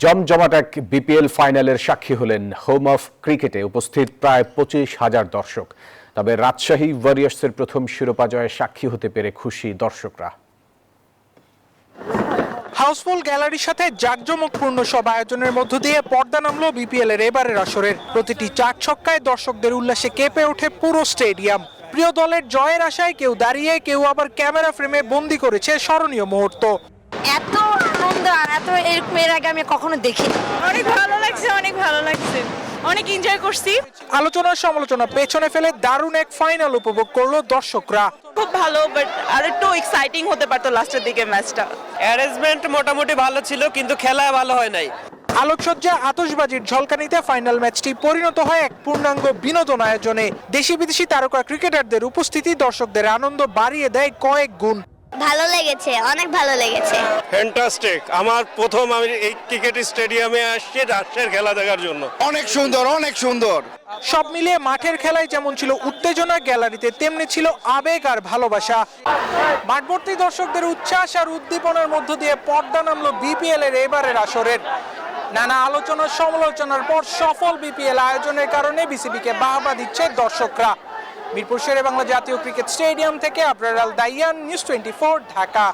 জমজমাট এক বিপিএল ফাইনালের সাক্ষী হলেন হোম অফ ক্রিকেটে উপস্থিত প্রায় 25,000 দর্শক। তবে রাজশাহী ওয়ারিয়র্সের প্রথম শিরোপা জয়ের সাক্ষী হতে পেরে খুশি দর্শকরা। হাউসফুল গ্যালারির সাথে জাঁকজমকপূর্ণ সব আয়োজনের মধ্য দিয়ে পর্দা নামলো বিপিএল এর এবারের আসরের। প্রতিটি চার ছক্কায় দর্শকদের উল্লাসে কেঁপে ওঠে পুরো স্টেডিয়াম। প্রিয় দলের জয়ের আশায় কেউ দাঁড়িয়ে, কেউ আবার ক্যামেরা ফ্রেমে বন্দি করেছে স্মরণীয় মুহূর্ত। এত আনন্দ আর এত এরকম এর আগে আমি কখনো দেখিনি। অনেক ভালো লাগছে, অনেক ভালো লাগছে, অনেক এনজয় করছি। আলোচনার সমালোচনা পেছনে ফেলে দারুণ এক ফাইনাল উপভোগ করলো দর্শকরা। খুব ভালো, বাট আর একটু এক্সাইটিং হতে পারতো লাস্টের দিকে ম্যাচটা। অ্যারেঞ্জমেন্ট মোটামুটি ভালো ছিল, কিন্তু খেলা ভালো হয় নাই। আলোকসজ্জা, আতশবাজির ঝলকানিতে ফাইনাল ম্যাচটি পরিণত হয় এক পূর্ণাঙ্গ বিনোদন আয়োজনে। দেশি বিদেশি তারকা ক্রিকেটারদের উপস্থিতি দর্শকদের আনন্দ বাড়িয়ে দেয় কয়েক গুণ। ভালো লেগেছে, অনেক ভালো লেগেছে। ফ্যান্টাস্টিক। আমি এই ক্রিকেট স্টেডিয়ামে আসছি রাজশাহীর খেলা দেখার জন্য। অনেক সুন্দর, অনেক সুন্দর। সব মিলিয়ে মাঠের খেলায় যেমন ছিল উত্তেজনা, গ্যালারিতে তেমনি ছিল আবেগ আর ভালোবাসা। মাঠভর্তি দর্শকদের উচ্ছ্বাস আর উদ্দীপনার মধ্য দিয়ে পর্দা নামলো বিপিএল এর এবারের আসরের। নানা আলোচনা সমালোচনার পর সফল বিপিএল আয়োজনের কারণে বিসিবিকে বাহবা দিচ্ছে দর্শকরা। মিরপুর শেরে বাংলা জাতীয় ক্রিকেট স্টেডিয়াম থেকে আবরার আল দাইয়ান, নিউজ 24, ঢাকা।